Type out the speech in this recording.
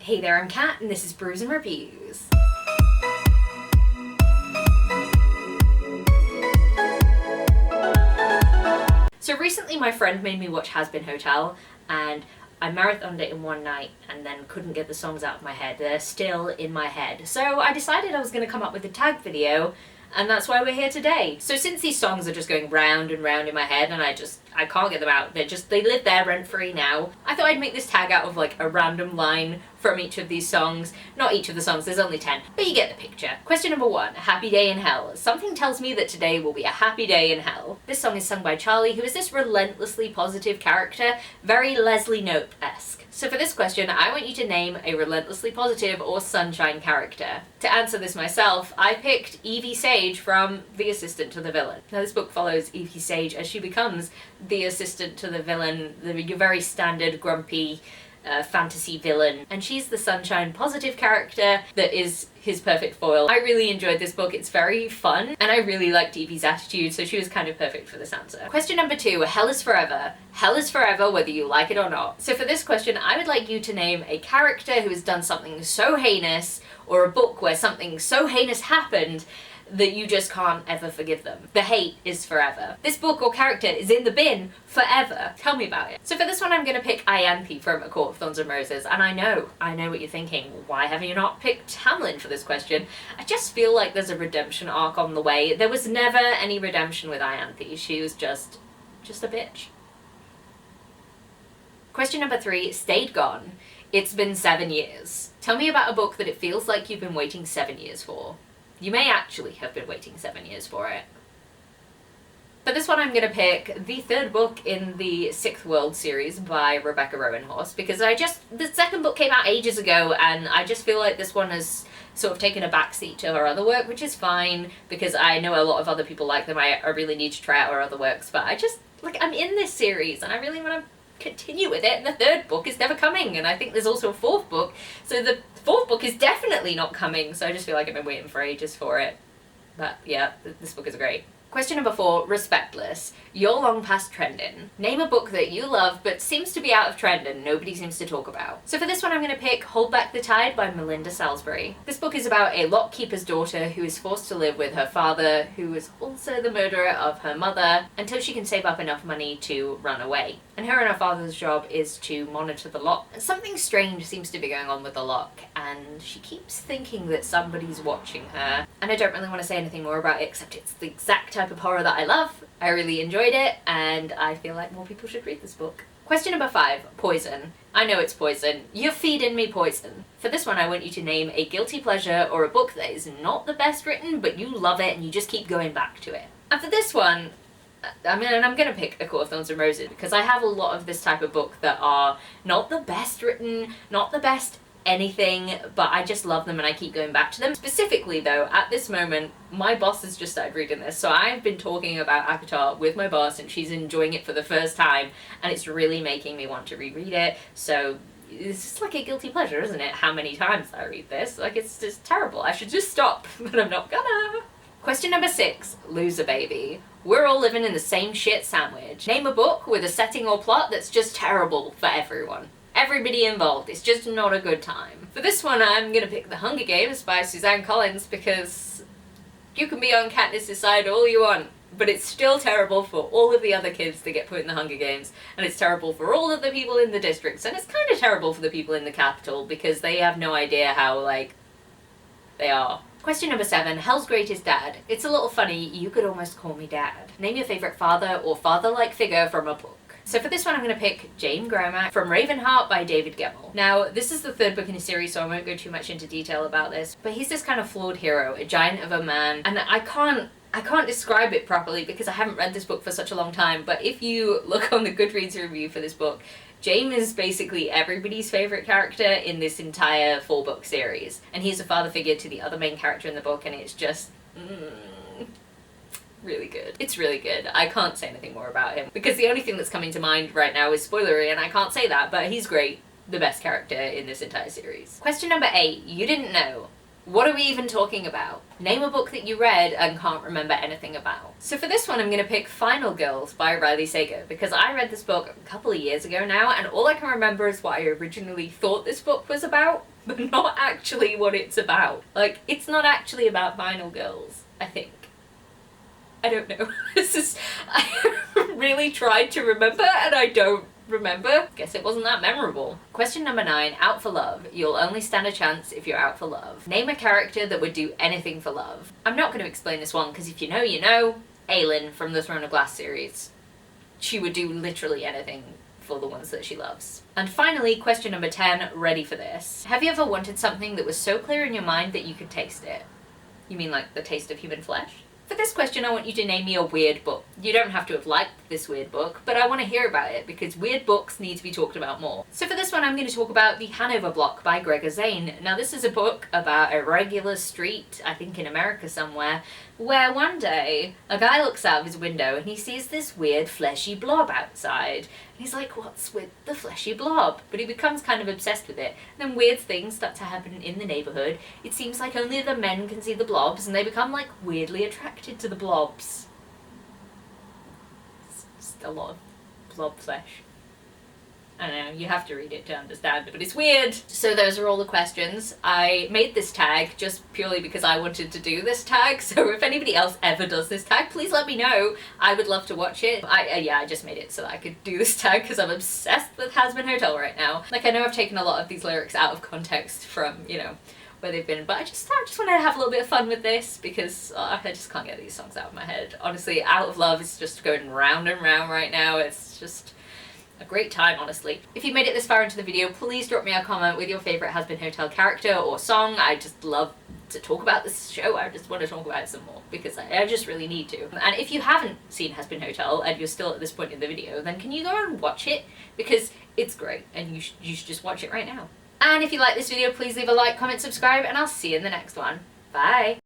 Hey there, I'm Kat, and this is Brews and Reviews. So recently my friend made me watch Hazbin Hotel, and I marathoned it in one night and then couldn't get the songs out of my head. They're still in my head. So I decided I was going to come up with a tag video, and that's why we're here today. So since these songs are just going round and round in my head and I can't get them out, they live there rent-free now, I thought I'd make this tag out of like a random line from each of these songs. Not each of the songs, there's only 10, but you get the picture. Question number 1, Happy Day in Hell. Something tells me that today will be a happy day in hell. This song is sung by Charlie, who is this relentlessly positive character, very Leslie Knope-esque. So for this question, I want you to name a relentlessly positive or sunshine character. To answer this myself, I picked Evie Sage from The Assistant to the Villain. Now this book follows Evie Sage as she becomes the assistant to the villain, your very standard grumpy fantasy villain, and she's the sunshine positive character that is his perfect foil. I really enjoyed this book. It's very fun, and I really liked Evie's attitude, so she was kind of perfect for this answer. Question number 2, Hell is forever. Hell is forever whether you like it or not. So for this question, I would like you to name a character who has done something so heinous, or a book where something so heinous happened that you just can't ever forgive them. The hate is forever. This book or character is in the bin forever. Tell me about it. So for this one, I'm gonna pick Ianthe from A Court of Thorns and Roses, and I know what you're thinking. Why have you not picked Hamlin for this question? I just feel like there's a redemption arc on the way. There was never any redemption with Ianthe. She was just a bitch. Question number 3, Stayed Gone. It's been 7 years. Tell me about a book that it feels like you've been waiting 7 years for. You may actually have been waiting 7 years for it. For this one, I'm going to pick the 3rd book in the 6th World series by Rebecca Roanhorse, because the 2nd book came out ages ago, and I just feel like this one has sort of taken a backseat to her other work, which is fine, because I know a lot of other people like them. I really need to try out her other works, but I'm in this series, and I really want to continue with it, and the 3rd book is never coming, and I think there's also a 4th book, so the 4th book is definitely not coming, so I just feel like I've been waiting for ages for it. But yeah, this book is great. Question number 4, Respectless. You're long past trendin. Name a book that you love but seems to be out of trend and nobody seems to talk about. So for this one, I'm going to pick Hold Back the Tide by Melinda Salisbury. This book is about a lockkeeper's daughter who is forced to live with her father, who is also the murderer of her mother, until she can save up enough money to run away. And her and her father's job is to monitor the lock. And something strange seems to be going on with the lock, and she keeps thinking that somebody's watching her. And I don't really want to say anything more about it, except it's the exact type of horror that I love. I really enjoyed it, and I feel like more people should read this book. Question number 5, Poison. I know it's poison. You're feeding me poison. For this one, I want you to name a guilty pleasure or a book that is not the best written, but you love it and you just keep going back to it. And for this one, I'm gonna pick A Court of Thorns and Roses, because I have a lot of this type of book that are not the best written, not the best anything, but I just love them and I keep going back to them. Specifically though, at this moment, my boss has just started reading this, so I've been talking about ACOTAR with my boss and she's enjoying it for the first time, and it's really making me want to reread it. So it's just like a guilty pleasure, isn't it? How many times I read this? Like, it's just terrible. I should just stop, but I'm not gonna. Question number 6, Loser Baby. We're all living in the same shit sandwich. Name a book with a setting or plot that's just terrible for everyone. Everybody involved. It's just not a good time. For this one, I'm gonna pick The Hunger Games by Suzanne Collins, because you can be on Katniss's side all you want, but it's still terrible for all of the other kids that get put in the Hunger Games, and it's terrible for all of the people in the districts, and it's kind of terrible for the people in the capital, because they have no idea how, they are. Question number 7, Hell's Greatest Dad. It's a little funny, you could almost call me Dad. Name your favourite father or father-like figure from a book. So for this one, I'm going to pick Jane Gromack from Ravenheart by David Gemmell. Now, this is the 3rd book in a series, so I won't go too much into detail about this, but he's this kind of flawed hero, a giant of a man, and I can't describe it properly because I haven't read this book for such a long time, but if you look on the Goodreads review for this book, Jane is basically everybody's favourite character in this entire 4-book series, and he's a father figure to the other main character in the book, and it's just really good. It's really good. I can't say anything more about him, because the only thing that's coming to mind right now is spoilery, and I can't say that, but he's great. The best character in this entire series. Question number 8, You Didn't Know. What are we even talking about? Name a book that you read and can't remember anything about. So for this one, I'm going to pick Final Girls by Riley Sager, because I read this book a couple of years ago now, and all I can remember is what I originally thought this book was about. but not actually what it's about. Like, it's not actually about vinyl girls, I think. I don't know. I really tried to remember and I don't remember. Guess it wasn't that memorable. Question number 9, out for love. You'll only stand a chance if you're out for love. Name a character that would do anything for love. I'm not going to explain this one because if you know, you know. Aelin from the Throne of Glass series. She would do literally anything for the ones that she loves. And finally, question number 10, ready for this. Have you ever wanted something that was so clear in your mind that you could taste it? You mean like the taste of human flesh? For this question, I want you to name me a weird book. You don't have to have liked this weird book, but I want to hear about it because weird books need to be talked about more. So for this one, I'm going to talk about The Hanover Block by Gregor Zane. Now, this is a book about a regular street, I think in America somewhere, where one day a guy looks out of his window and he sees this weird fleshy blob outside. And he's like, what's with the fleshy blob? But he becomes kind of obsessed with it. And then weird things start to happen in the neighborhood. It seems like only the men can see the blobs and they become like weirdly attracted to the blobs. It's just a lot of blob flesh. I don't know, you have to read it to understand it, but it's weird. So those are all the questions. I made this tag just purely because I wanted to do this tag, so if anybody else ever does this tag, please let me know. I would love to watch it. I just made it so that I could do this tag because I'm obsessed with Hazbin Hotel right now. Like, I know I've taken a lot of these lyrics out of context from, you know, where they've been, but I just wanted to have a little bit of fun with this because I just can't get these songs out of my head. Honestly, Out of Love is just going round and round right now. It's just a great time, honestly. If you made it this far into the video, please drop me a comment with your favourite Hazbin Hotel character or song. I just love to talk about this show. I just want to talk about it some more because I just really need to. And if you haven't seen Hazbin Hotel and you're still at this point in the video, then can you go and watch it? Because it's great and you should just watch it right now. And if you like this video, please leave a like, comment, subscribe, and I'll see you in the next one. Bye!